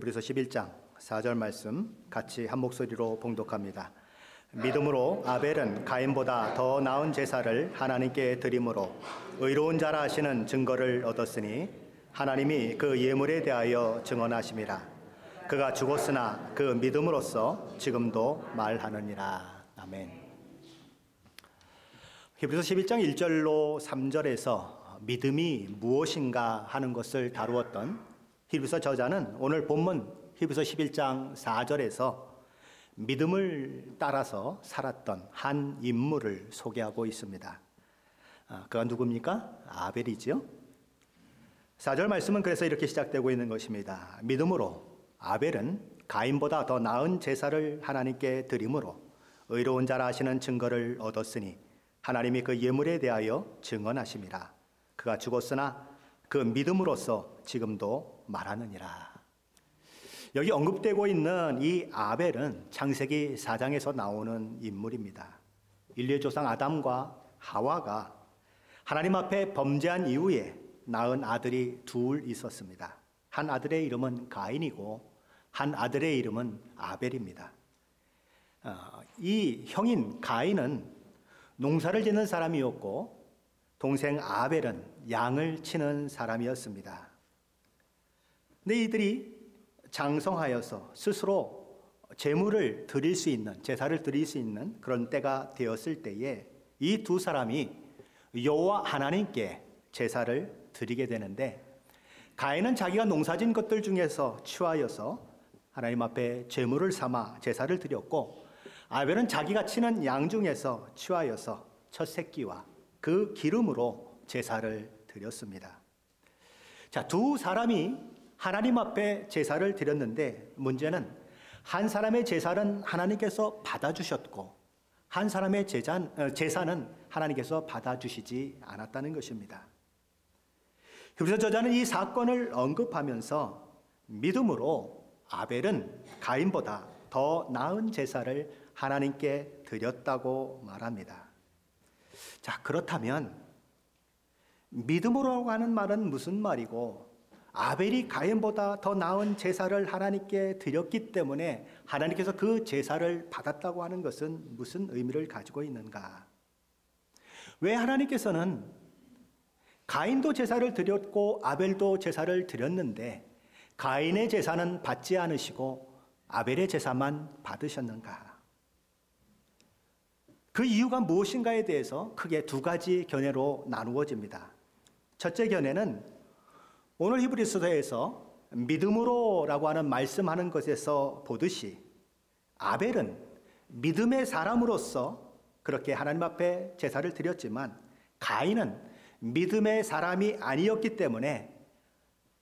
히브리서 11장 4절 말씀 같이 한 목소리로 봉독합니다. 믿음으로 아벨은 가인보다 더 나은 제사를 하나님께 드림으로 의로운 자라 하시는 증거를 얻었으니 하나님이 그 예물에 대하여 증언하심이라. 그가 죽었으나 그 믿음으로써 지금도 말하느니라. 아멘. 히브리서 11장 1절로 3절에서 믿음이 무엇인가 하는 것을 다루었던 히브리서 저자는 오늘 본문 히브리서 11장 4절에서 믿음을 따라서 살았던 한 인물을 소개하고 있습니다. 그가 누굽니까? 아벨이죠. 4절 말씀은 그래서 이렇게 시작되고 있는 것입니다. 믿음으로 아벨은 가인보다 더 나은 제사를 하나님께 드림으로 의로운 자라 하시는 증거를 얻었으니 하나님이 그 예물에 대하여 증언하심이라. 그가 죽었으나 그 믿음으로써 지금도 말하느니라. 여기 언급되고 있는 이 아벨은 창세기 4장에서 나오는 인물입니다. 인류의 조상 아담과 하와가 하나님 앞에 범죄한 이후에 낳은 아들이 둘 있었습니다. 한 아들의 이름은 가인이고 한 아들의 이름은 아벨입니다. 이 형인 가인은 농사를 짓는 사람이었고 동생 아벨은 양을 치는 사람이었습니다. 근데 이들이 장성하여서 스스로 제물을 드릴 수 있는, 제사를 드릴 수 있는 그런 때가 되었을 때에 이 두 사람이 여호와 하나님께 제사를 드리게 되는데, 가인은 자기가 농사진 것들 중에서 취하여서 하나님 앞에 제물을 삼아 제사를 드렸고, 아벨은 자기가 치는 양 중에서 취하여서 첫 새끼와 그 기름으로 제사를 드렸습니다. 자, 두 사람이 하나님 앞에 제사를 드렸는데 문제는 한 사람의 제사는 하나님께서 받아주셨고 한 사람의 제사는 하나님께서 받아주시지 않았다는 것입니다. 히브리서 저자는 이 사건을 언급하면서 믿음으로 아벨은 가인보다 더 나은 제사를 하나님께 드렸다고 말합니다. 자, 그렇다면 믿음으로 하는 말은 무슨 말이고 아벨이 가인보다 더 나은 제사를 하나님께 드렸기 때문에 하나님께서 그 제사를 받았다고 하는 것은 무슨 의미를 가지고 있는가? 왜 하나님께서는 가인도 제사를 드렸고 아벨도 제사를 드렸는데 가인의 제사는 받지 않으시고 아벨의 제사만 받으셨는가? 그 이유가 무엇인가에 대해서 크게 두 가지 견해로 나누어집니다. 첫째 견해는 오늘 히브리서에서 믿음으로라고 하는 말씀하는 것에서 보듯이 아벨은 믿음의 사람으로서 그렇게 하나님 앞에 제사를 드렸지만 가인은 믿음의 사람이 아니었기 때문에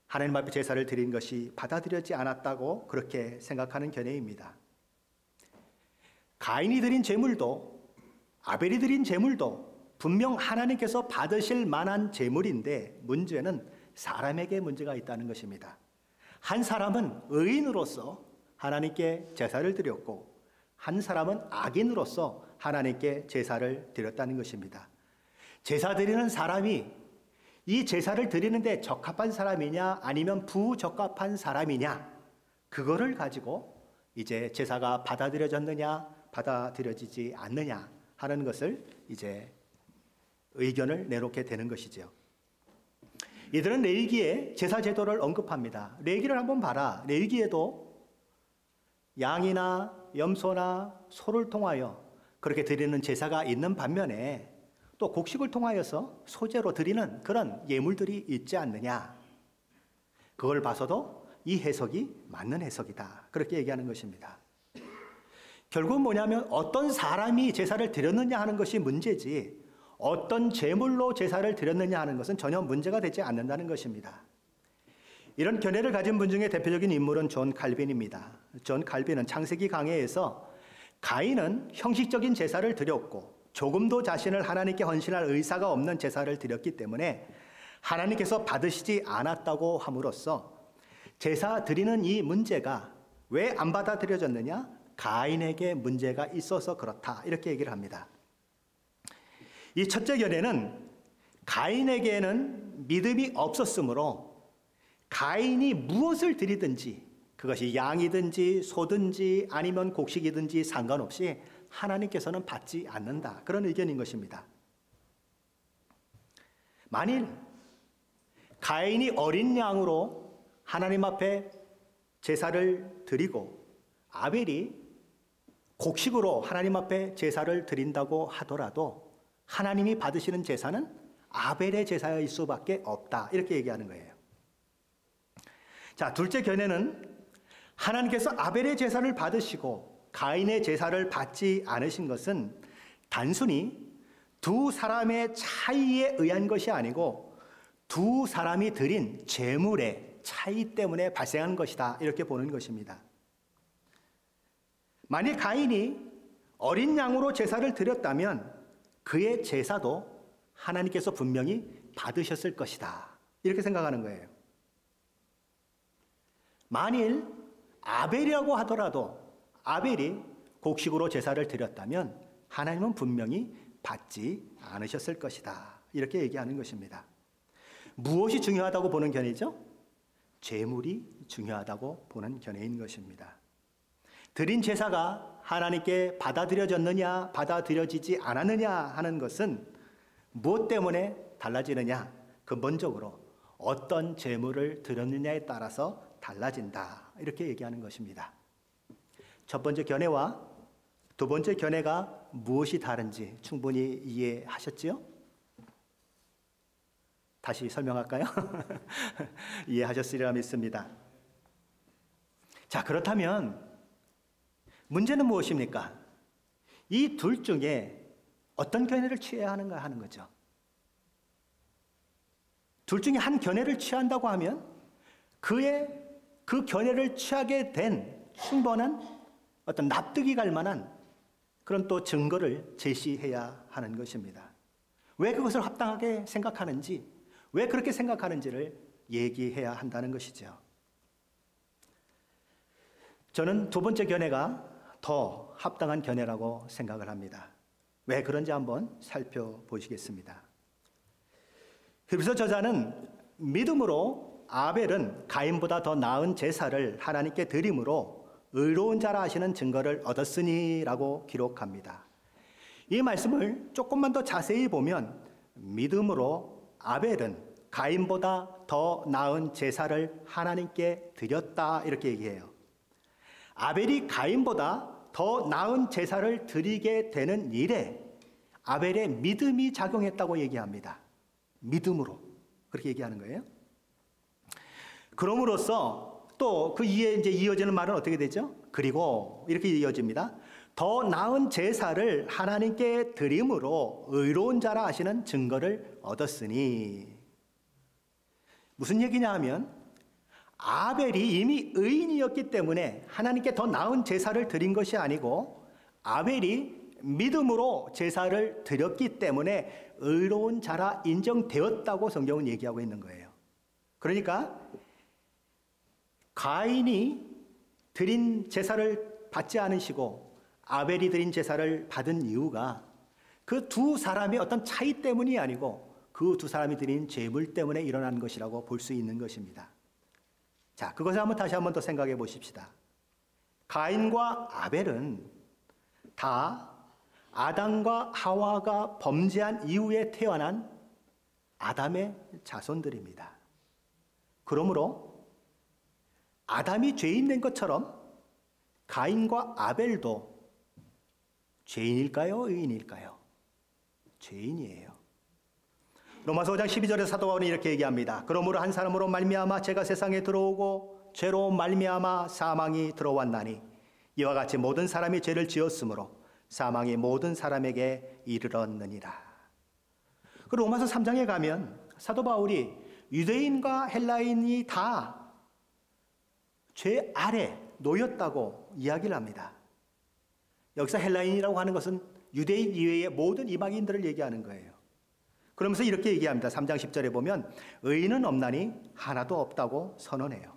하나님 앞에 제사를 드린 것이 받아들여지지 않았다고 그렇게 생각하는 견해입니다. 가인이 드린 제물도 아벨이 드린 제물도 분명 하나님께서 받으실 만한 제물인데 문제는 사람에게 문제가 있다는 것입니다. 한 사람은 의인으로서 하나님께 제사를 드렸고 한 사람은 악인으로서 하나님께 제사를 드렸다는 것입니다. 제사 드리는 사람이 이 제사를 드리는데 적합한 사람이냐 아니면 부적합한 사람이냐, 그거를 가지고 이제 제사가 받아들여졌느냐 받아들여지지 않느냐 하는 것을 이제 의견을 내놓게 되는 것이죠. 이들은 레위기에 제사 제도를 언급합니다. 레위기를 한번 봐라. 레위기에도 양이나 염소나 소를 통하여 그렇게 드리는 제사가 있는 반면에 또 곡식을 통하여서 소제로 드리는 그런 예물들이 있지 않느냐. 그걸 봐서도 이 해석이 맞는 해석이다. 그렇게 얘기하는 것입니다. 결국은 뭐냐면 어떤 사람이 제사를 드렸느냐 하는 것이 문제지 어떤 제물로 제사를 드렸느냐 하는 것은 전혀 문제가 되지 않는다는 것입니다. 이런 견해를 가진 분 중에 대표적인 인물은 존 칼빈입니다. 존 칼빈은 창세기 강해에서 가인은 형식적인 제사를 드렸고 조금도 자신을 하나님께 헌신할 의사가 없는 제사를 드렸기 때문에 하나님께서 받으시지 않았다고 함으로써 제사 드리는 이 문제가 왜 안 받아들여졌느냐? 가인에게 문제가 있어서 그렇다, 이렇게 얘기를 합니다. 이 첫째 견해는 가인에게는 믿음이 없었으므로 가인이 무엇을 드리든지 그것이 양이든지 소든지 아니면 곡식이든지 상관없이 하나님께서는 받지 않는다. 그런 의견인 것입니다. 만일 가인이 어린 양으로 하나님 앞에 제사를 드리고 아벨이 곡식으로 하나님 앞에 제사를 드린다고 하더라도 하나님이 받으시는 제사는 아벨의 제사일 수밖에 없다. 이렇게 얘기하는 거예요. 자, 둘째 견해는 하나님께서 아벨의 제사를 받으시고 가인의 제사를 받지 않으신 것은 단순히 두 사람의 차이에 의한 것이 아니고 두 사람이 드린 제물의 차이 때문에 발생한 것이다. 이렇게 보는 것입니다. 만일 가인이 어린 양으로 제사를 드렸다면 그의 제사도 하나님께서 분명히 받으셨을 것이다. 이렇게 생각하는 거예요. 만일 아벨이라고 하더라도 아벨이 곡식으로 제사를 드렸다면 하나님은 분명히 받지 않으셨을 것이다. 이렇게 얘기하는 것입니다. 무엇이 중요하다고 보는 견해죠? 제물이 중요하다고 보는 견해인 것입니다. 드린 제사가 하나님께 받아들여졌느냐 받아들여지지 않았느냐 하는 것은 무엇 때문에 달라지느냐? 근본적으로 어떤 제물을 드렸느냐에 따라서 달라진다. 이렇게 얘기하는 것입니다. 첫 번째 견해와 두 번째 견해가 무엇이 다른지 충분히 이해하셨지요? 다시 설명할까요? 이해하셨으리라 믿습니다. 자, 그렇다면 문제는 무엇입니까? 이 둘 중에 어떤 견해를 취해야 하는가 하는 거죠. 둘 중에 한 견해를 취한다고 하면 그 견해를 취하게 된 충분한 어떤 납득이 갈 만한 그런 또 증거를 제시해야 하는 것입니다. 왜 그것을 합당하게 생각하는지, 왜 그렇게 생각하는지를 얘기해야 한다는 것이죠. 저는 두 번째 견해가 더 합당한 견해라고 생각을 합니다. 왜 그런지 한번 살펴보시겠습니다. 히브리서 저자는 믿음으로 아벨은 가인보다 더 나은 제사를 하나님께 드림으로 의로운 자라 하시는 증거를 얻었으니라고 기록합니다. 이 말씀을 조금만 더 자세히 보면 믿음으로 아벨은 가인보다 더 나은 제사를 하나님께 드렸다 이렇게 얘기해요. 아벨이 가인보다 더 나은 제사를 드리게 되는 일에 아벨의 믿음이 작용했다고 얘기합니다. 믿음으로 그렇게 얘기하는 거예요. 그럼으로써 또 그 이에 이제 이어지는 말은 어떻게 되죠? 그리고 이렇게 이어집니다. 더 나은 제사를 하나님께 드림으로 의로운 자라 하시는 증거를 얻었으니. 무슨 얘기냐 하면 아벨이 이미 의인이었기 때문에 하나님께 더 나은 제사를 드린 것이 아니고 아벨이 믿음으로 제사를 드렸기 때문에 의로운 자라 인정되었다고 성경은 얘기하고 있는 거예요. 그러니까 가인이 드린 제사를 받지 않으시고 아벨이 드린 제사를 받은 이유가 그 두 사람의 어떤 차이 때문이 아니고 그 두 사람이 드린 제물 때문에 일어난 것이라고 볼 수 있는 것입니다. 자, 그것을 다시 한번 더 생각해 보십시다. 가인과 아벨은 다 아담과 하와가 범죄한 이후에 태어난 아담의 자손들입니다. 그러므로 아담이 죄인 된 것처럼 가인과 아벨도 죄인일까요? 의인일까요? 죄인이에요. 로마서 5장 12절에 사도 바울은 이렇게 얘기합니다. 그러므로 한 사람으로 말미암아 죄가 세상에 들어오고 죄로 말미암아 사망이 들어왔나니 이와 같이 모든 사람이 죄를 지었으므로 사망이 모든 사람에게 이르렀느니라. 그 로마서 3장에 가면 사도 바울이 유대인과 헬라인이 다 죄 아래 놓였다고 이야기를 합니다. 여기서 헬라인이라고 하는 것은 유대인 이외의 모든 이방인들을 얘기하는 거예요. 그러면서 이렇게 얘기합니다. 3장 10절에 보면 의인은 없나니 하나도 없다고 선언해요.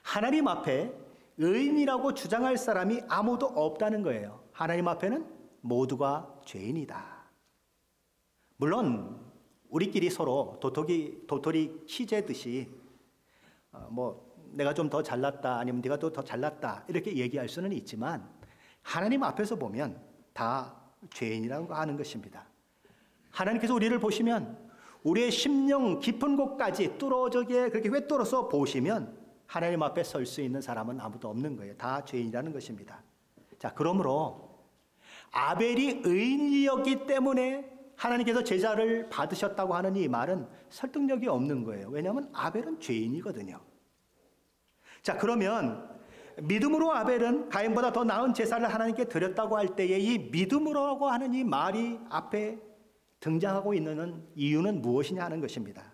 하나님 앞에 의인이라고 주장할 사람이 아무도 없다는 거예요. 하나님 앞에는 모두가 죄인이다. 물론 우리끼리 서로 도토리 키 재듯이 내가 좀 더 잘났다 아니면 네가 또 더 잘났다 이렇게 얘기할 수는 있지만 하나님 앞에서 보면 다 죄인이라고 하는 것입니다. 하나님께서 우리를 보시면 우리의 심령 깊은 곳까지 뚫어져게 그렇게 꿰뚫어서 보시면 하나님 앞에 설 수 있는 사람은 아무도 없는 거예요. 다 죄인이라는 것입니다. 자, 그러므로 아벨이 의인이었기 때문에 하나님께서 제사를 받으셨다고 하는 이 말은 설득력이 없는 거예요. 왜냐하면 아벨은 죄인이거든요. 자, 그러면 믿음으로 아벨은 가인보다 더 나은 제사를 하나님께 드렸다고 할 때에 이 믿음으로라고 하는 이 말이 앞에 등장하고 있는 이유는 무엇이냐 하는 것입니다.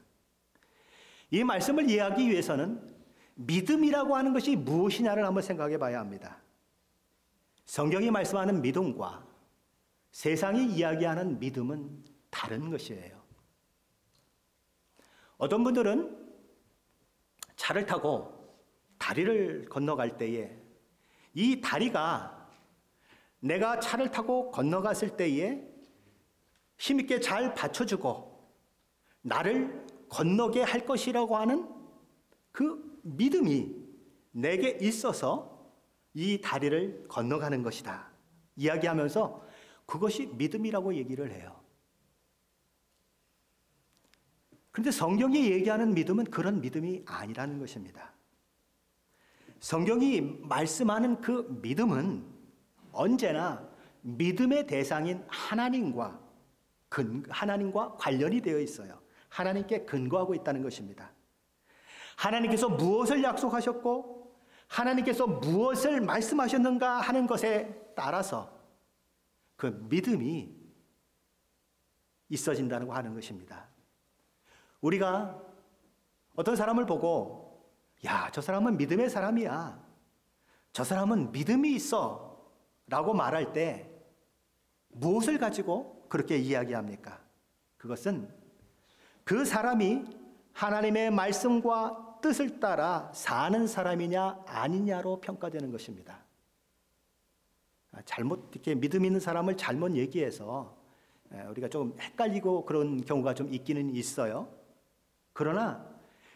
이 말씀을 이해하기 위해서는 믿음이라고 하는 것이 무엇이냐를 한번 생각해 봐야 합니다. 성경이 말씀하는 믿음과 세상이 이야기하는 믿음은 다른 것이에요. 어떤 분들은 차를 타고 다리를 건너갈 때에 이 다리가 내가 차를 타고 건너갔을 때에 힘있게 잘 받쳐주고 나를 건너게 할 것이라고 하는 그 믿음이 내게 있어서 이 다리를 건너가는 것이다 이야기하면서 그것이 믿음이라고 얘기를 해요. 그런데 성경이 얘기하는 믿음은 그런 믿음이 아니라는 것입니다. 성경이 말씀하는 그 믿음은 언제나 믿음의 대상인 하나님과 관련이 되어 있어요. 하나님께 근거하고 있다는 것입니다. 하나님께서 무엇을 약속하셨고 하나님께서 무엇을 말씀하셨는가 하는 것에 따라서 그 믿음이 있어진다고 하는 것입니다. 우리가 어떤 사람을 보고 야, 저 사람은 믿음의 사람이야. 저 사람은 믿음이 있어 라고 말할 때 무엇을 가지고 그렇게 이야기합니까? 그것은 그 사람이 하나님의 말씀과 뜻을 따라 사는 사람이냐 아니냐로 평가되는 것입니다. 잘못 이렇게 믿음 있는 사람을 잘못 얘기해서 우리가 좀 헷갈리고 그런 경우가 좀 있기는 있어요. 그러나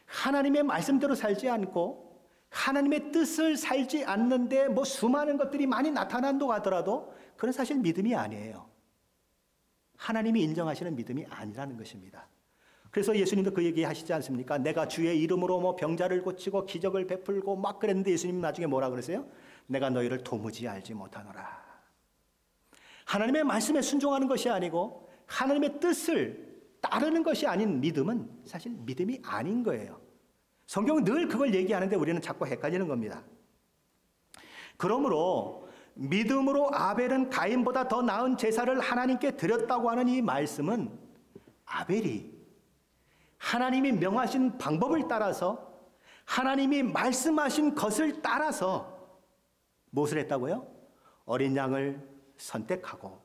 하나님의 말씀대로 살지 않고 하나님의 뜻을 살지 않는데 뭐 수많은 것들이 많이 나타난다고 하더라도 그건 사실 믿음이 아니에요. 하나님이 인정하시는 믿음이 아니라는 것입니다. 그래서 예수님도 그 얘기 하시지 않습니까? 내가 주의 이름으로 뭐 병자를 고치고 기적을 베풀고 막 그랬는데 예수님 나중에 뭐라 그러세요? 내가 너희를 도무지 알지 못하노라. 하나님의 말씀에 순종하는 것이 아니고 하나님의 뜻을 따르는 것이 아닌 믿음은 사실 믿음이 아닌 거예요. 성경은 늘 그걸 얘기하는데 우리는 자꾸 헷갈리는 겁니다. 그러므로 믿음으로 아벨은 가인보다 더 나은 제사를 하나님께 드렸다고 하는 이 말씀은 아벨이 하나님이 명하신 방법을 따라서 하나님이 말씀하신 것을 따라서 무엇을 했다고요? 어린 양을 선택하고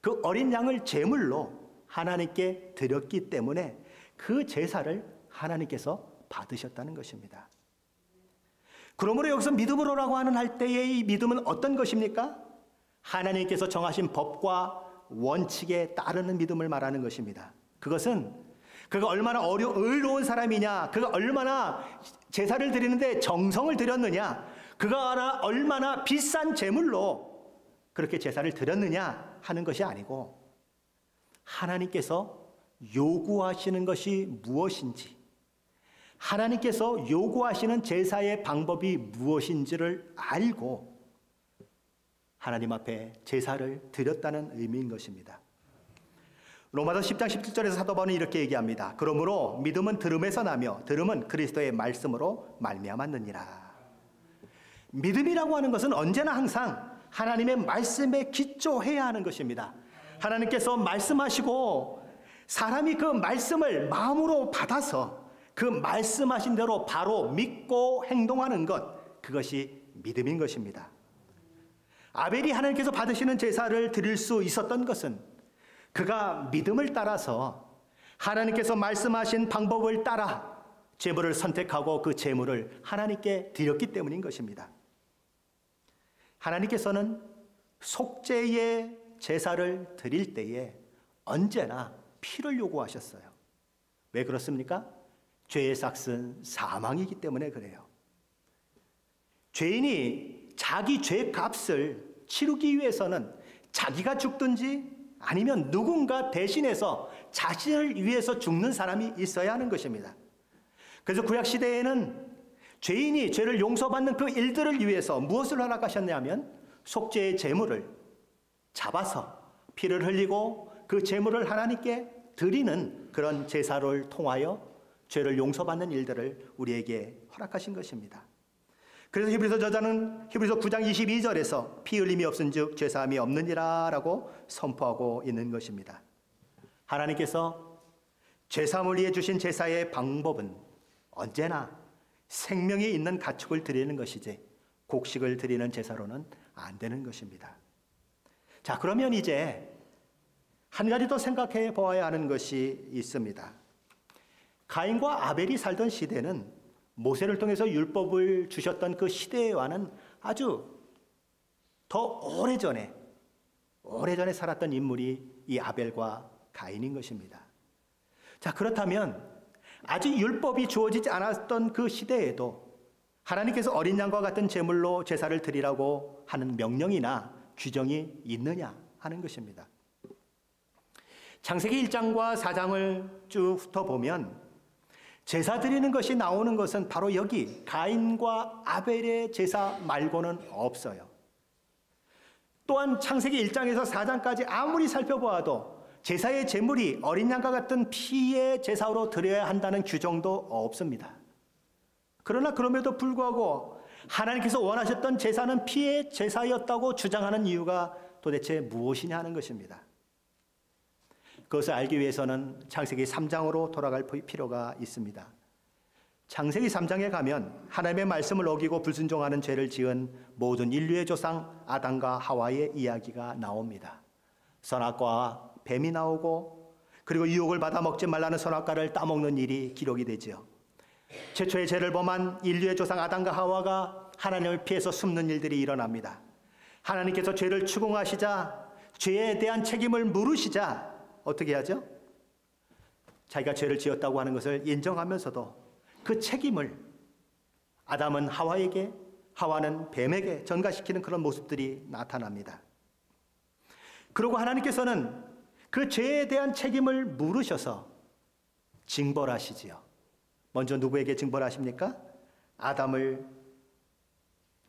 그 어린 양을 제물로 하나님께 드렸기 때문에 그 제사를 하나님께서 받으셨다는 것입니다. 그러므로 여기서 믿음으로라고 하는 할 때의 이 믿음은 어떤 것입니까? 하나님께서 정하신 법과 원칙에 따르는 믿음을 말하는 것입니다. 그것은 그가 얼마나 의로운 사람이냐, 그가 얼마나 제사를 드리는데 정성을 들였느냐, 그가 얼마나 비싼 제물로 그렇게 제사를 드렸느냐 하는 것이 아니고 하나님께서 요구하시는 것이 무엇인지, 하나님께서 요구하시는 제사의 방법이 무엇인지를 알고 하나님 앞에 제사를 드렸다는 의미인 것입니다. 로마서 10장 17절에서 사도 바울은 이렇게 얘기합니다. 그러므로 믿음은 들음에서 나며 들음은 그리스도의 말씀으로 말미암았느니라. 믿음이라고 하는 것은 언제나 항상 하나님의 말씀에 기초해야 하는 것입니다. 하나님께서 말씀하시고 사람이 그 말씀을 마음으로 받아서 그 말씀하신 대로 바로 믿고 행동하는 것, 그것이 믿음인 것입니다. 아벨이 하나님께서 받으시는 제사를 드릴 수 있었던 것은 그가 믿음을 따라서 하나님께서 말씀하신 방법을 따라 제물을 선택하고 그 제물을 하나님께 드렸기 때문인 것입니다. 하나님께서는 속죄의 제사를 드릴 때에 언제나 피를 요구하셨어요. 왜 그렇습니까? 죄의 삭은 사망이기 때문에 그래요. 죄인이 자기 죄 값을 치르기 위해서는 자기가 죽든지 아니면 누군가 대신해서 자신을 위해서 죽는 사람이 있어야 하는 것입니다. 그래서 구약시대에는 죄인이 죄를 용서받는 그 일들을 위해서 무엇을 허락하셨냐면 속죄의 제물을 잡아서 피를 흘리고 그 제물을 하나님께 드리는 그런 제사를 통하여 죄를 용서받는 일들을 우리에게 허락하신 것입니다. 그래서 히브리서 저자는 히브리서 9장 22절에서 피 흘림이 없은즉 죄사함이 없느니라 라고 선포하고 있는 것입니다. 하나님께서 죄사함을 위해 주신 제사의 방법은 언제나 생명이 있는 가축을 드리는 것이지 곡식을 드리는 제사로는 안 되는 것입니다. 자, 그러면 이제 한 가지 더 생각해 보아야 하는 것이 있습니다. 가인과 아벨이 살던 시대는 모세를 통해서 율법을 주셨던 그 시대와는 아주 더 오래전에 살았던 인물이 이 아벨과 가인인 것입니다. 자, 그렇다면 아직 율법이 주어지지 않았던 그 시대에도 하나님께서 어린 양과 같은 제물로 제사를 드리라고 하는 명령이나 규정이 있느냐 하는 것입니다. 창세기 1장과 4장을 쭉 훑어보면 제사 드리는 것이 나오는 것은 바로 여기 가인과 아벨의 제사 말고는 없어요. 또한 창세기 1장에서 4장까지 아무리 살펴보아도 제사의 제물이 어린 양과 같은 피의 제사로 드려야 한다는 규정도 없습니다. 그러나 그럼에도 불구하고 하나님께서 원하셨던 제사는 피의 제사였다고 주장하는 이유가 도대체 무엇이냐 하는 것입니다. 그것을 알기 위해서는 창세기 3장으로 돌아갈 필요가 있습니다. 창세기 3장에 가면 하나님의 말씀을 어기고 불순종하는 죄를 지은 모든 인류의 조상 아담과 하와의 이야기가 나옵니다. 선악과와 뱀이 나오고 그리고 유혹을 받아 먹지 말라는 선악과를 따먹는 일이 기록이 되죠. 최초의 죄를 범한 인류의 조상 아담과 하와가 하나님을 피해서 숨는 일들이 일어납니다. 하나님께서 죄를 추궁하시자 죄에 대한 책임을 물으시자 어떻게 하죠? 자기가 죄를 지었다고 하는 것을 인정하면서도 그 책임을 아담은 하와에게, 하와는 뱀에게 전가시키는 그런 모습들이 나타납니다. 그리고 하나님께서는 그 죄에 대한 책임을 물으셔서 징벌하시지요. 먼저 누구에게 징벌하십니까? 아담을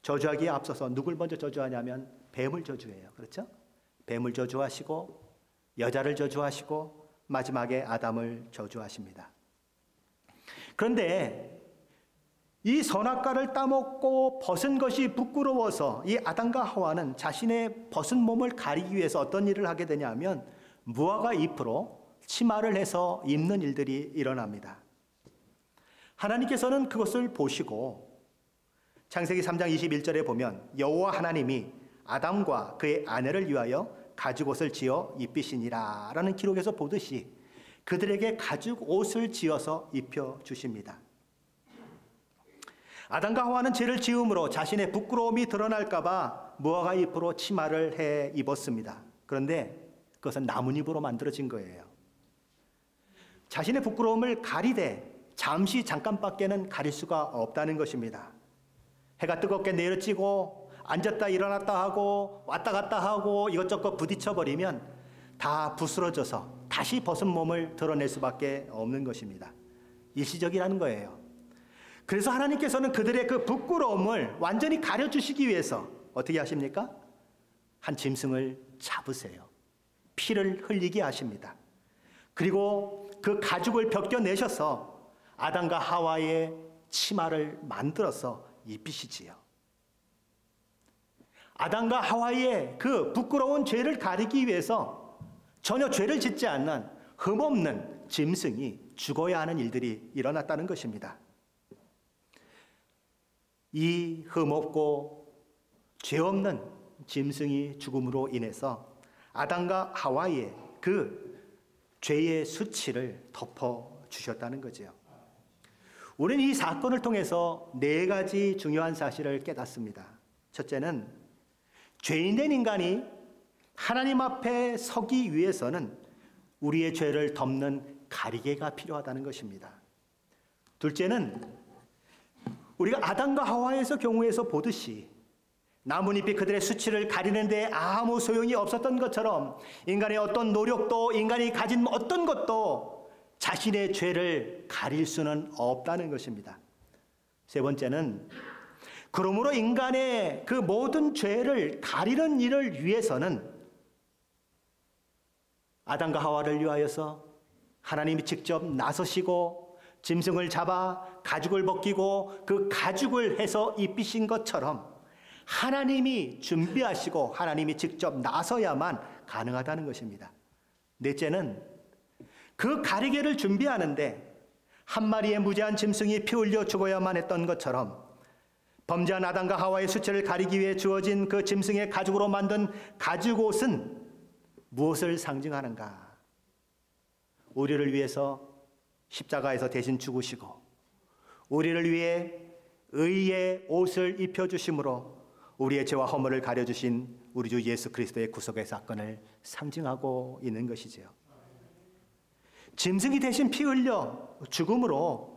저주하기에 앞서서 누굴 먼저 저주하냐면 뱀을 저주해요. 그렇죠? 뱀을 저주하시고 여자를 저주하시고 마지막에 아담을 저주하십니다. 그런데 이 선악과를 따먹고 벗은 것이 부끄러워서 이 아담과 하와는 자신의 벗은 몸을 가리기 위해서 어떤 일을 하게 되냐면 무화과 잎으로 치마를 해서 입는 일들이 일어납니다. 하나님께서는 그것을 보시고 창세기 3장 21절에 보면 여호와 하나님이 아담과 그의 아내를 위하여 가죽 옷을 지어 입히시니라 라는 기록에서 보듯이 그들에게 가죽 옷을 지어서 입혀 주십니다. 아담과 하와는 죄를 지음으로 자신의 부끄러움이 드러날까 봐 무화과 잎으로 치마를 해 입었습니다. 그런데 그것은 나뭇잎으로 만들어진 거예요. 자신의 부끄러움을 가리되 잠깐밖에는 가릴 수가 없다는 것입니다. 해가 뜨겁게 내려지고 앉았다 일어났다 하고 왔다 갔다 하고 이것저것 부딪혀버리면 다 부스러져서 다시 벗은 몸을 드러낼 수밖에 없는 것입니다. 일시적이라는 거예요. 그래서 하나님께서는 그들의 그 부끄러움을 완전히 가려주시기 위해서 어떻게 하십니까? 한 짐승을 잡으세요. 피를 흘리게 하십니다. 그리고 그 가죽을 벗겨내셔서 아담과 하와의 치마를 만들어서 입히시지요. 아담과 하와의 그 부끄러운 죄를 가리기 위해서 전혀 죄를 짓지 않는 흠없는 짐승이 죽어야 하는 일들이 일어났다는 것입니다. 이 흠없고 죄 없는 짐승이 죽음으로 인해서 아담과 하와의 그 죄의 수치를 덮어주셨다는 거죠. 우리는 이 사건을 통해서 네 가지 중요한 사실을 깨닫습니다. 첫째는 죄인된 인간이 하나님 앞에 서기 위해서는 우리의 죄를 덮는 가리개가 필요하다는 것입니다. 둘째는 우리가 아담과 하와에서 경우에서 보듯이 나뭇잎이 그들의 수치를 가리는 데 아무 소용이 없었던 것처럼 인간의 어떤 노력도, 인간이 가진 어떤 것도 자신의 죄를 가릴 수는 없다는 것입니다. 세 번째는, 그러므로 인간의 그 모든 죄를 가리는 일을 위해서는 아담과 하와를 위하여서 하나님이 직접 나서시고 짐승을 잡아 가죽을 벗기고 그 가죽을 해서 입히신 것처럼 하나님이 준비하시고 하나님이 직접 나서야만 가능하다는 것입니다. 넷째는, 그 가리개를 준비하는데 한 마리의 무죄한 짐승이 피 흘려 죽어야만 했던 것처럼 범죄한 아담과 하와의 수치를 가리기 위해 주어진 그 짐승의 가죽으로 만든 가죽옷은 무엇을 상징하는가? 우리를 위해서 십자가에서 대신 죽으시고 우리를 위해 의의 옷을 입혀주심으로 우리의 죄와 허물을 가려주신 우리 주 예수 그리스도의 구속의 사건을 상징하고 있는 것이지요. 짐승이 대신 피 흘려 죽음으로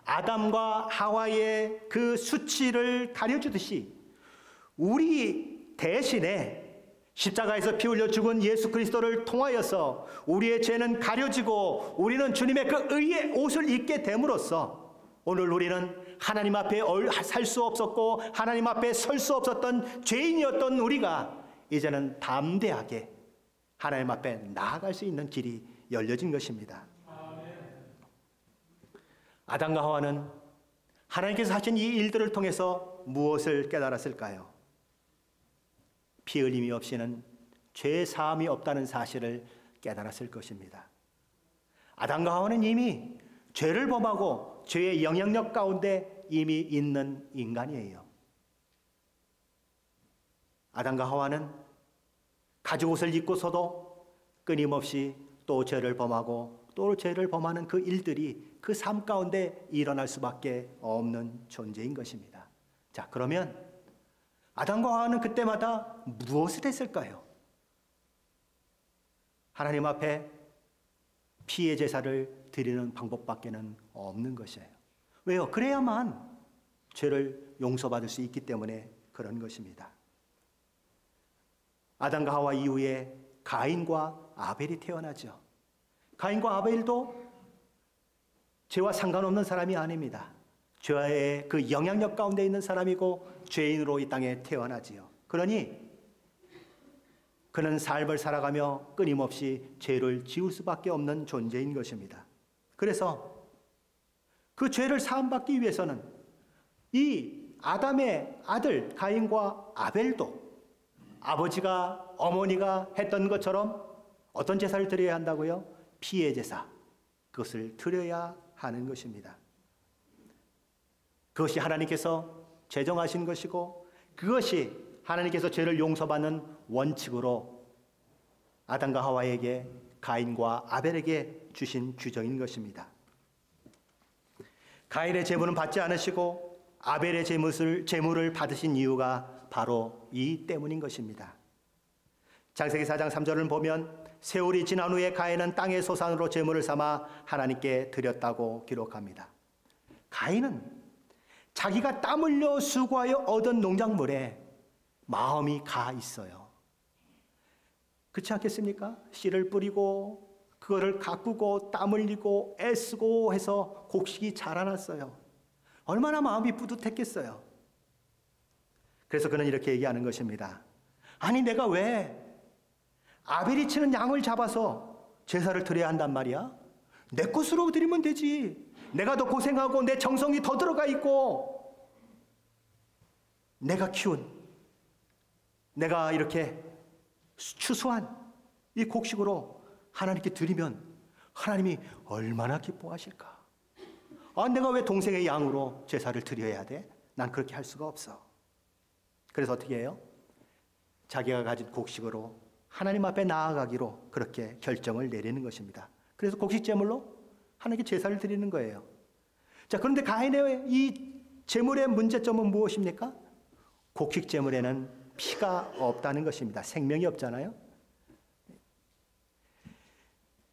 아담과 하와의 그 수치를 가려주듯이 우리 대신에 십자가에서 피 흘려 죽은 예수 그리스도를 통하여서 우리의 죄는 가려지고 우리는 주님의 그 의의 옷을 입게 됨으로써 오늘 우리는 하나님 앞에 살 수 없었고 하나님 앞에 설 수 없었던 죄인이었던 우리가 이제는 담대하게 하나님 앞에 나아갈 수 있는 길이 열려진 것입니다. 아담과 하와는 하나님께서 하신 이 일들을 통해서 무엇을 깨달았을까요? 피 흘림이 없이는 죄 사함이 없다는 사실을 깨달았을 것입니다. 아담과 하와는 이미 죄를 범하고 죄의 영향력 가운데 이미 있는 인간이에요. 아담과 하와는 가죽옷을 입고서도 끊임없이 또 죄를 범하고 또 죄를 범하는 그 일들이 그 삶 가운데 일어날 수밖에 없는 존재인 것입니다. 자, 그러면 아담과 하와는 그때마다 무엇을 했을까요? 하나님 앞에 피의 제사를 드리는 방법밖에는 없는 것이에요. 왜요? 그래야만 죄를 용서받을 수 있기 때문에 그런 것입니다. 아담과 하와 이후에 가인과 아벨이 태어나죠. 가인과 아벨도 죄와 상관없는 사람이 아닙니다. 죄의 그 영향력 가운데 있는 사람이고 죄인으로 이 땅에 태어나지요. 그러니 그는 삶을 살아가며 끊임없이 죄를 지을 수밖에 없는 존재인 것입니다. 그래서 그 죄를 사함받기 위해서는 이 아담의 아들 가인과 아벨도 아버지가 어머니가 했던 것처럼 어떤 제사를 드려야 한다고요? 피의 제사. 그것을 드려야 하는 것입니다. 그것이 하나님께서 제정하신 것이고 그것이 하나님께서 죄를 용서받는 원칙으로 아담과 하와에게 가인과 아벨에게 주신 규정인 것입니다. 가인의 제물은 받지 않으시고 아벨의 제물을 받으신 이유가 바로 이 때문인 것입니다. 창세기 4장 3절을 보면 세월이 지난 후에 가인은 땅의 소산으로 제물을 삼아 하나님께 드렸다고 기록합니다. 가인은 자기가 땀 흘려 수고하여 얻은 농작물에 마음이 가 있어요. 그렇지 않겠습니까? 씨를 뿌리고 그거를 가꾸고 땀 흘리고 애쓰고 해서 곡식이 자라났어요. 얼마나 마음이 뿌듯했겠어요. 그래서 그는 이렇게 얘기하는 것입니다. 아니 내가 왜 아벨이 치는 양을 잡아서 제사를 드려야 한단 말이야? 내 것으로 드리면 되지. 내가 더 고생하고 내 정성이 더 들어가 있고 내가 키운 내가 이렇게 추수한 이 곡식으로 하나님께 드리면 하나님이 얼마나 기뻐하실까? 아, 내가 왜 동생의 양으로 제사를 드려야 돼? 난 그렇게 할 수가 없어. 그래서 어떻게 해요? 자기가 가진 곡식으로 하나님 앞에 나아가기로 그렇게 결정을 내리는 것입니다. 그래서 곡식 제물로 하나님께 제사를 드리는 거예요. 자, 그런데 가인의 이 제물의 문제점은 무엇입니까? 곡식 제물에는 피가 없다는 것입니다. 생명이 없잖아요.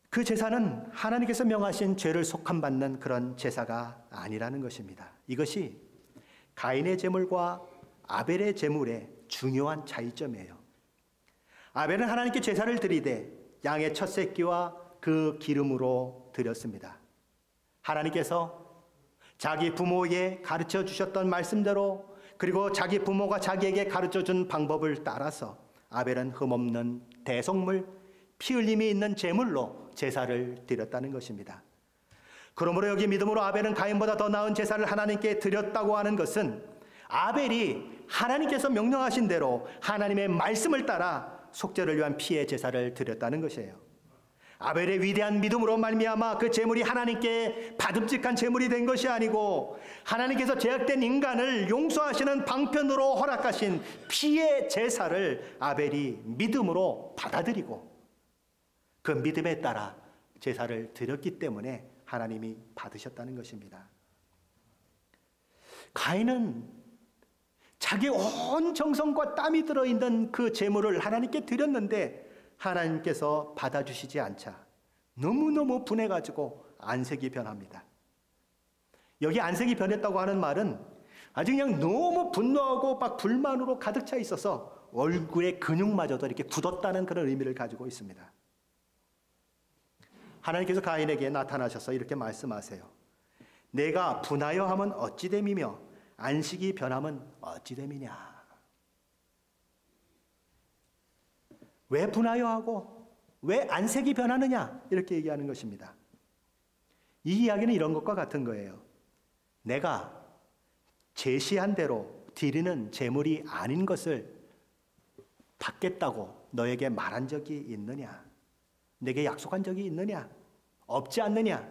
그 제사는 하나님께서 명하신 죄를 속함받는 그런 제사가 아니라는 것입니다. 이것이 가인의 제물과 아벨의 제물의 중요한 차이점이에요. 아벨은 하나님께 제사를 드리되 양의 첫 새끼와 그 기름으로 드렸습니다. 하나님께서 자기 부모에게 가르쳐 주셨던 말씀대로, 그리고 자기 부모가 자기에게 가르쳐 준 방법을 따라서 아벨은 흠없는 대속물, 피 흘림이 있는 제물로 제사를 드렸다는 것입니다. 그러므로 여기 믿음으로 아벨은 가인보다 더 나은 제사를 하나님께 드렸다고 하는 것은 아벨이 하나님께서 명령하신 대로 하나님의 말씀을 따라 속죄를 위한 피의 제사를 드렸다는 것이에요. 아벨의 위대한 믿음으로 말미암아 그 제물이 하나님께 받음직한 제물이 된 것이 아니고 하나님께서 죄악된 인간을 용서하시는 방편으로 허락하신 피의 제사를 아벨이 믿음으로 받아들이고 그 믿음에 따라 제사를 드렸기 때문에 하나님이 받으셨다는 것입니다. 가인은 자기 온 정성과 땀이 들어있는 그 제물을 하나님께 드렸는데 하나님께서 받아주시지 않자 너무너무 분해가지고 안색이 변합니다. 여기 안색이 변했다고 하는 말은 아주 그냥 너무 분노하고 막 불만으로 가득 차 있어서 얼굴의 근육마저도 이렇게 굳었다는 그런 의미를 가지고 있습니다. 하나님께서 가인에게 나타나셔서 이렇게 말씀하세요. 내가 분하여 하면 어찌 됨이며 안식이 변하면 어찌 됨이냐. 왜 분하여 하고 왜 안색이 변하느냐 이렇게 얘기하는 것입니다. 이 이야기는 이런 것과 같은 거예요. 내가 제시한 대로 드리는 제물이 아닌 것을 받겠다고 너에게 말한 적이 있느냐? 내게 약속한 적이 있느냐? 없지 않느냐?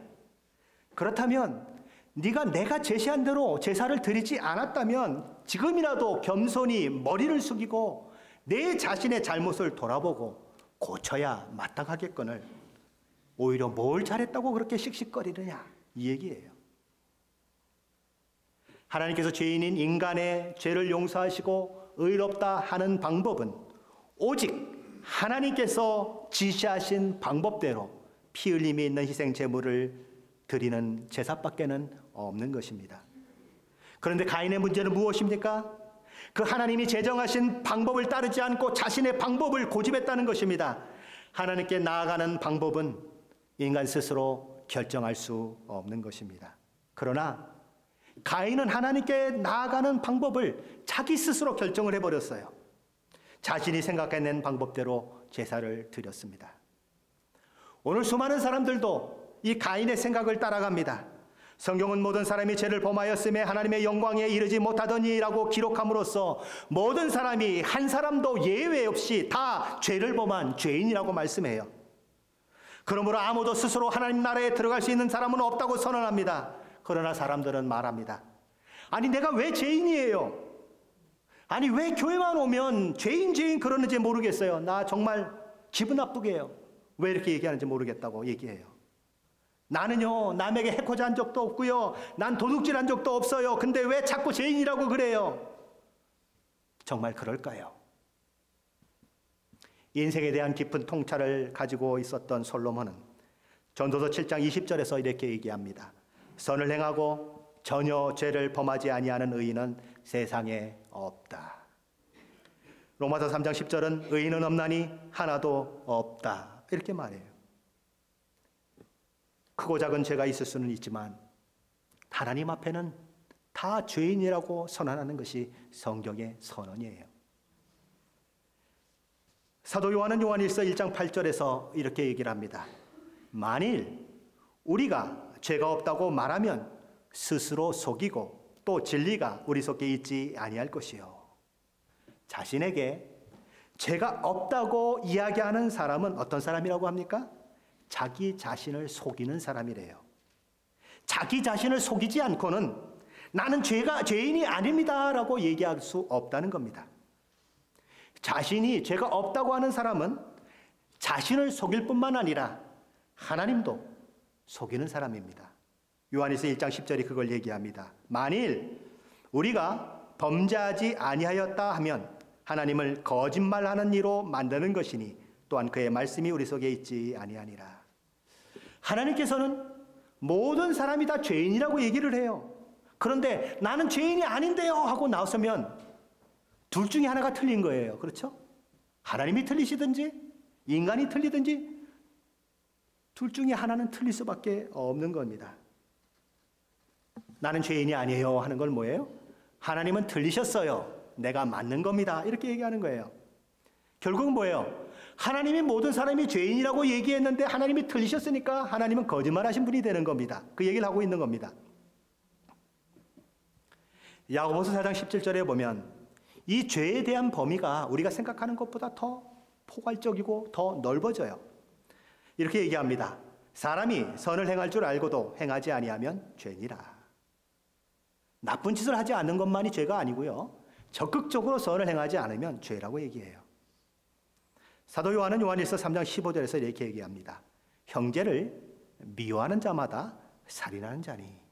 그렇다면 네가 내가 제시한 대로 제사를 드리지 않았다면 지금이라도 겸손히 머리를 숙이고 내 자신의 잘못을 돌아보고 고쳐야 마땅하겠거늘 오히려 뭘 잘했다고 그렇게 씩씩거리느냐 이 얘기예요. 하나님께서 죄인인 인간의 죄를 용서하시고 의롭다 하는 방법은 오직 하나님께서 지시하신 방법대로 피 흘림이 있는 희생 제물을 드리는 제사밖에는 없는 것입니다. 그런데 가인의 문제는 무엇입니까? 그 하나님이 제정하신 방법을 따르지 않고 자신의 방법을 고집했다는 것입니다. 하나님께 나아가는 방법은 인간 스스로 결정할 수 없는 것입니다. 그러나 가인은 하나님께 나아가는 방법을 자기 스스로 결정을 해버렸어요. 자신이 생각해낸 방법대로 제사를 드렸습니다. 오늘 수많은 사람들도 이 가인의 생각을 따라갑니다. 성경은 모든 사람이 죄를 범하였음에 하나님의 영광에 이르지 못하더니라고 기록함으로써 모든 사람이 한 사람도 예외 없이 다 죄를 범한 죄인이라고 말씀해요. 그러므로 아무도 스스로 하나님 나라에 들어갈 수 있는 사람은 없다고 선언합니다. 그러나 사람들은 말합니다. 아니 내가 왜 죄인이에요? 아니 왜 교회만 오면 죄인 그러는지 모르겠어요. 나 정말 기분 나쁘게 해요. 왜 이렇게 얘기하는지 모르겠다고 얘기해요. 나는요 남에게 해코지한 적도 없고요. 난 도둑질한 적도 없어요. 근데 왜 자꾸 죄인이라고 그래요? 정말 그럴까요? 인생에 대한 깊은 통찰을 가지고 있었던 솔로몬은 전도서 7장 20절에서 이렇게 얘기합니다. 선을 행하고 전혀 죄를 범하지 아니하는 의인은 세상에 없다. 로마서 3장 10절은 의인은 없나니 하나도 없다. 이렇게 말해요. 크고 작은 죄가 있을 수는 있지만 하나님 앞에는 다 죄인이라고 선언하는 것이 성경의 선언이에요. 사도 요한은 요한일서 1장 8절에서 이렇게 얘기를 합니다. 만일 우리가 죄가 없다고 말하면 스스로 속이고 또 진리가 우리 속에 있지 아니할 것이요. 자신에게 죄가 없다고 이야기하는 사람은 어떤 사람이라고 합니까? 자기 자신을 속이는 사람이래요. 자기 자신을 속이지 않고는 나는 죄인이 아닙니다라고 얘기할 수 없다는 겁니다. 자신이 죄가 없다고 하는 사람은 자신을 속일 뿐만 아니라 하나님도 속이는 사람입니다. 요한일서 1장 10절이 그걸 얘기합니다. 만일 우리가 범죄하지 아니하였다 하면 하나님을 거짓말하는 이로 만드는 것이니 또한 그의 말씀이 우리 속에 있지 아니하니라. 하나님께서는 모든 사람이 다 죄인이라고 얘기를 해요. 그런데 나는 죄인이 아닌데요 하고 나서면 둘 중에 하나가 틀린 거예요. 그렇죠? 하나님이 틀리시든지 인간이 틀리든지 둘 중에 하나는 틀릴 수밖에 없는 겁니다. 나는 죄인이 아니에요 하는 건 뭐예요? 하나님은 틀리셨어요. 내가 맞는 겁니다. 이렇게 얘기하는 거예요. 결국은 뭐예요? 하나님이 모든 사람이 죄인이라고 얘기했는데 하나님이 틀리셨으니까 하나님은 거짓말하신 분이 되는 겁니다. 그 얘기를 하고 있는 겁니다. 야고보서 4장 17절에 보면 이 죄에 대한 범위가 우리가 생각하는 것보다 더 포괄적이고 더 넓어져요. 이렇게 얘기합니다. 사람이 선을 행할 줄 알고도 행하지 아니하면 죄니라. 나쁜 짓을 하지 않는 것만이 죄가 아니고요. 적극적으로 선을 행하지 않으면 죄라고 얘기해요. 사도 요한은 요한일서 3장 15절에서 이렇게 얘기합니다. 형제를 미워하는 자마다 살인하는 자니.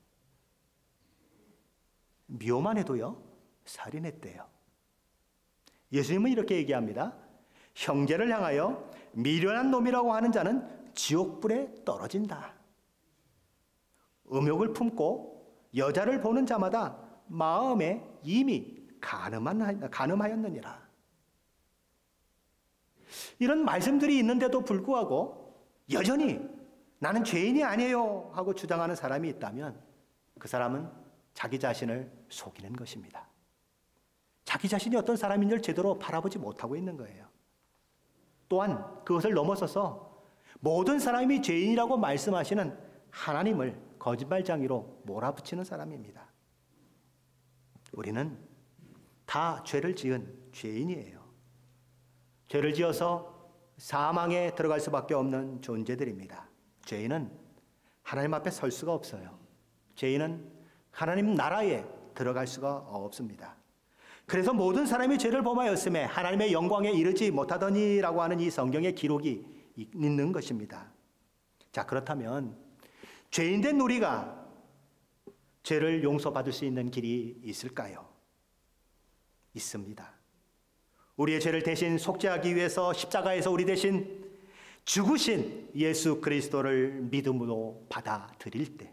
미워만 해도요, 살인했대요. 예수님은 이렇게 얘기합니다. 형제를 향하여 미련한 놈이라고 하는 자는 지옥불에 떨어진다. 음욕을 품고 여자를 보는 자마다 마음에 이미 간음하였느니라. 이런 말씀들이 있는데도 불구하고 여전히 나는 죄인이 아니에요 하고 주장하는 사람이 있다면 그 사람은 자기 자신을 속이는 것입니다. 자기 자신이 어떤 사람인지를 제대로 바라보지 못하고 있는 거예요. 또한 그것을 넘어서서 모든 사람이 죄인이라고 말씀하시는 하나님을 거짓말쟁이로 몰아붙이는 사람입니다. 우리는 다 죄를 지은 죄인이에요. 죄를 지어서 사망에 들어갈 수밖에 없는 존재들입니다. 죄인은 하나님 앞에 설 수가 없어요. 죄인은 하나님 나라에 들어갈 수가 없습니다. 그래서 모든 사람이 죄를 범하였음에 하나님의 영광에 이르지 못하더니라고 하는 이 성경의 기록이 있는 것입니다. 자, 그렇다면 죄인된 우리가 죄를 용서받을 수 있는 길이 있을까요? 있습니다. 우리의 죄를 대신 속죄하기 위해서 십자가에서 우리 대신 죽으신 예수 그리스도를 믿음으로 받아들일 때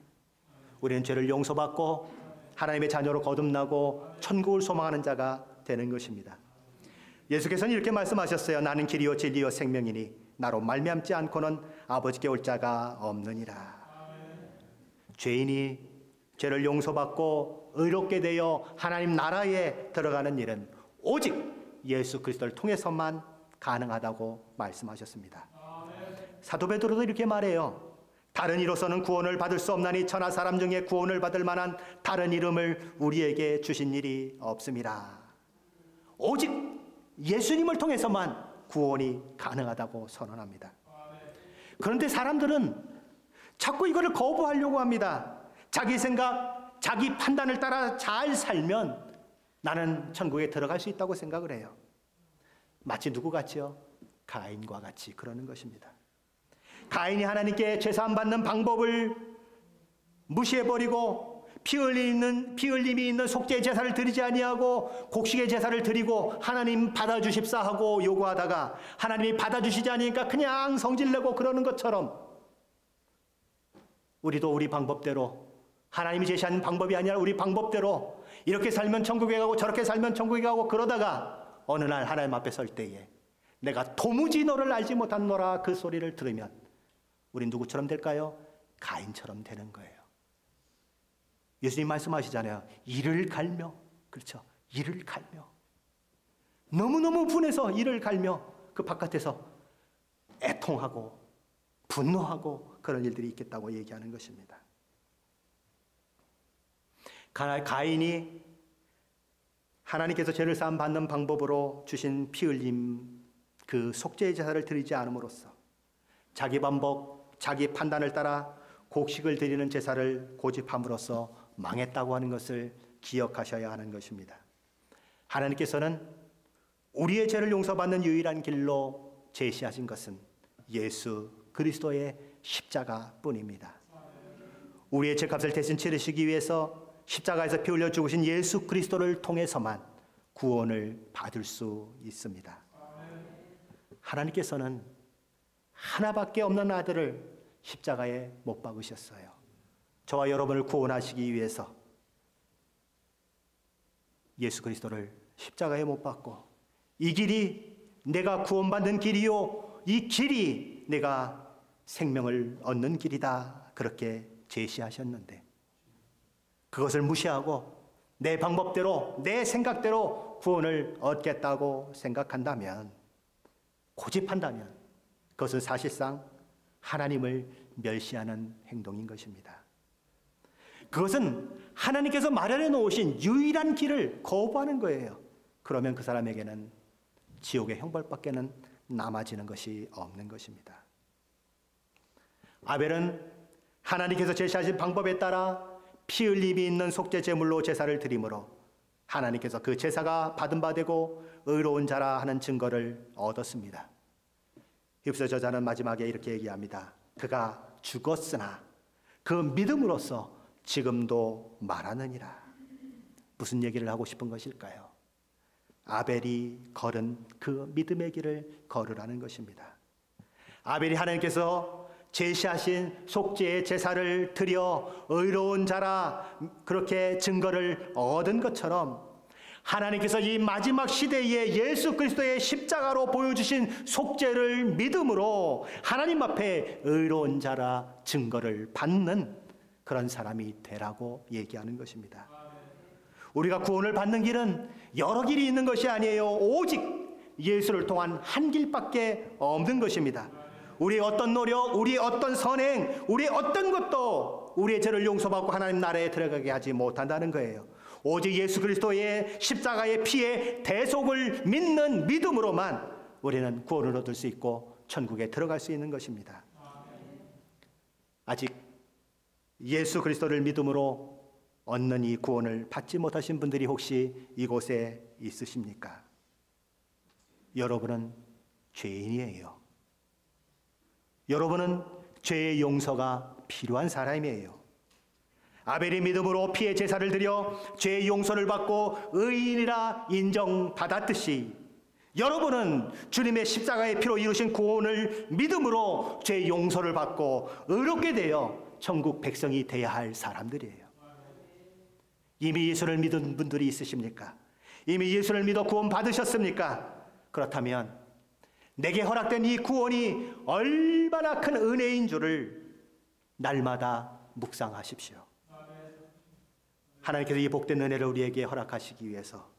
우리는 죄를 용서받고 하나님의 자녀로 거듭나고 천국을 소망하는 자가 되는 것입니다. 예수께서는 이렇게 말씀하셨어요. 나는 길이요 진리요 생명이니 나로 말미암지 않고는 아버지께 올 자가 없느니라. 죄인이 죄를 용서받고 의롭게 되어 하나님 나라에 들어가는 일은 오직 예수 그리스도를 통해서만 가능하다고 말씀하셨습니다. 사도 베드로도 이렇게 말해요. 다른 이로서는 구원을 받을 수 없나니 천하 사람 중에 구원을 받을 만한 다른 이름을 우리에게 주신 일이 없음이라. 오직 예수님을 통해서만 구원이 가능하다고 선언합니다. 그런데 사람들은 자꾸 이거를 거부하려고 합니다. 자기 생각, 자기 판단을 따라 잘 살면 나는 천국에 들어갈 수 있다고 생각을 해요. 마치 누구 같이요? 가인과 같이 그러는 것입니다. 가인이 하나님께 제사함 받는 방법을 무시해버리고 피 흘림이 있는 속죄 제사를 드리지 아니하고 곡식의 제사를 드리고 하나님 받아주십사 하고 요구하다가 하나님이 받아주시지 않으니까 그냥 성질내고 그러는 것처럼 우리도 우리 방법대로 하나님이 제시한 방법이 아니라 우리 방법대로 이렇게 살면 천국에 가고 저렇게 살면 천국에 가고 그러다가 어느 날 하나님 앞에 설 때에 내가 도무지 너를 알지 못하노라 그 소리를 들으면 우린 누구처럼 될까요? 가인처럼 되는 거예요. 예수님 말씀하시잖아요. 이를 갈며, 그렇죠? 이를 갈며 너무너무 분해서 이를 갈며 그 바깥에서 애통하고 분노하고 그런 일들이 있겠다고 얘기하는 것입니다. 가인이 하나님께서 죄를 사함 받는 방법으로 주신 피 흘림 그 속죄의 제사를 드리지 않음으로써 자기 반복, 자기 판단을 따라 곡식을 드리는 제사를 고집함으로써 망했다고 하는 것을 기억하셔야 하는 것입니다. 하나님께서는 우리의 죄를 용서받는 유일한 길로 제시하신 것은 예수 그리스도의 십자가뿐입니다. 우리의 죄값을 대신 치르시기 위해서 십자가에서 피 흘려 죽으신 예수 그리스도를 통해서만 구원을 받을 수 있습니다. 하나님께서는 하나밖에 없는 아들을 십자가에 못 박으셨어요. 저와 여러분을 구원하시기 위해서 예수 그리스도를 십자가에 못 박고 이 길이 내가 구원받는 길이요, 이 길이 내가 생명을 얻는 길이다, 그렇게 제시하셨는데 그것을 무시하고 내 방법대로 내 생각대로 구원을 얻겠다고 생각한다면, 고집한다면 그것은 사실상 하나님을 멸시하는 행동인 것입니다. 그것은 하나님께서 마련해 놓으신 유일한 길을 거부하는 거예요. 그러면 그 사람에게는 지옥의 형벌밖에는 남아지는 것이 없는 것입니다. 아벨은 하나님께서 제시하신 방법에 따라 피 흘림이 있는 속죄 제물로 제사를 드림으로 하나님께서 그 제사가 받은 바 되고 의로운 자라 하는 증거를 얻었습니다. 휩쓸 저자는 마지막에 이렇게 얘기합니다. 그가 죽었으나 그 믿음으로써 지금도 말하느니라. 무슨 얘기를 하고 싶은 것일까요? 아벨이 걸은 그 믿음의 길을 걸으라는 것입니다. 아벨이 하나님께서 제시하신 속죄의 제사를 드려 의로운 자라 그렇게 증거를 얻은 것처럼 하나님께서 이 마지막 시대에 예수 그리스도의 십자가로 보여주신 속죄를 믿음으로 하나님 앞에 의로운 자라 증거를 받는 그런 사람이 되라고 얘기하는 것입니다. 우리가 구원을 받는 길은 여러 길이 있는 것이 아니에요. 오직 예수를 통한 한 길밖에 없는 것입니다. 우리의 어떤 노력, 우리의 어떤 선행, 우리의 어떤 것도 우리의 죄를 용서받고 하나님 나라에 들어가게 하지 못한다는 거예요. 오직 예수 그리스도의 십자가의 피의 대속을 믿는 믿음으로만 우리는 구원을 얻을 수 있고 천국에 들어갈 수 있는 것입니다. 아직 예수 그리스도를 믿음으로 얻는 이 구원을 받지 못하신 분들이 혹시 이곳에 있으십니까? 여러분은 죄인이에요. 여러분은 죄의 용서가 필요한 사람이에요. 아벨이 믿음으로 피의 제사를 드려 죄의 용서를 받고 의인이라 인정받았듯이 여러분은 주님의 십자가의 피로 이루신 구원을 믿음으로 죄의 용서를 받고 의롭게 되어 천국 백성이 되어야 할 사람들이에요. 이미 예수를 믿은 분들이 있으십니까? 이미 예수를 믿어 구원 받으셨습니까? 그렇다면 내게 허락된 이 구원이 얼마나 큰 은혜인 줄을 날마다 묵상하십시오. 하나님께서 이 복된 은혜를 우리에게 허락하시기 위해서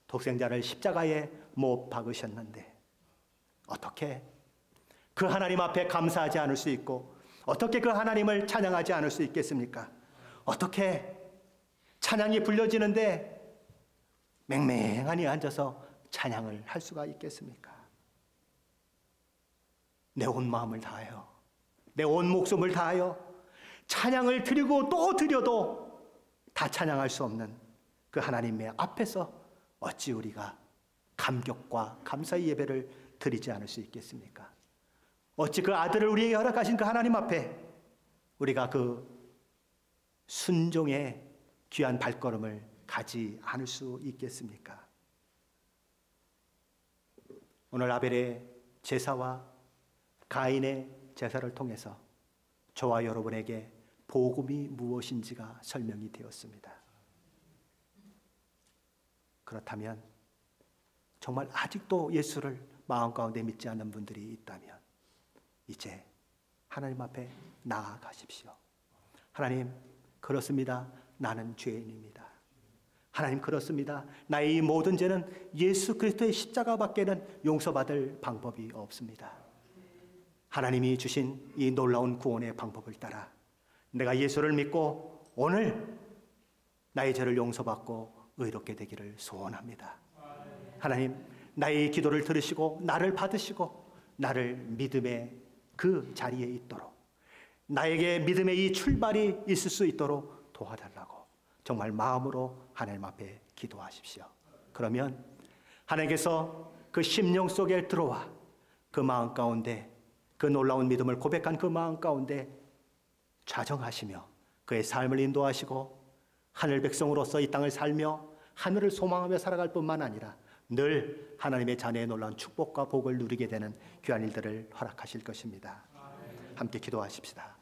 독생자를 십자가에 못 박으셨는데 어떻게 그 하나님 앞에 감사하지 않을 수 있고 어떻게 그 하나님을 찬양하지 않을 수 있겠습니까? 어떻게 찬양이 불려지는데 맹맹하니 앉아서 찬양을 할 수가 있겠습니까? 내 온 마음을 다하여 내 온 목숨을 다하여 찬양을 드리고 또 드려도 다 찬양할 수 없는 그 하나님의 앞에서 어찌 우리가 감격과 감사의 예배를 드리지 않을 수 있겠습니까? 어찌 그 아들을 우리에게 허락하신 그 하나님 앞에 우리가 그 순종의 귀한 발걸음을 가지 않을 수 있겠습니까? 오늘 아벨의 제사와 가인의 제사를 통해서 저와 여러분에게 복음이 무엇인지가 설명이 되었습니다. 그렇다면 정말 아직도 예수를 마음 가운데 믿지 않는 분들이 있다면 이제 하나님 앞에 나아가십시오. 하나님, 그렇습니다. 나는 죄인입니다. 하나님, 그렇습니다. 나의 이 모든 죄는 예수 그리스도의 십자가밖에는 용서받을 방법이 없습니다. 하나님이 주신 이 놀라운 구원의 방법을 따라 내가 예수를 믿고 오늘 나의 죄를 용서받고 의롭게 되기를 소원합니다. 하나님, 나의 기도를 들으시고 나를 받으시고 나를 믿음의 그 자리에 있도록 나에게 믿음의 이 출발이 있을 수 있도록 도와달라고 정말 마음으로 하나님 앞에 기도하십시오. 그러면 하나님께서 그 심령 속에 들어와 그 마음 가운데 그 놀라운 믿음을 고백한 그 마음 가운데 좌정하시며 그의 삶을 인도하시고 하늘 백성으로서 이 땅을 살며 하늘을 소망하며 살아갈 뿐만 아니라 늘 하나님의 자녀의 놀라운 축복과 복을 누리게 되는 귀한 일들을 허락하실 것입니다. 함께 기도하십시다.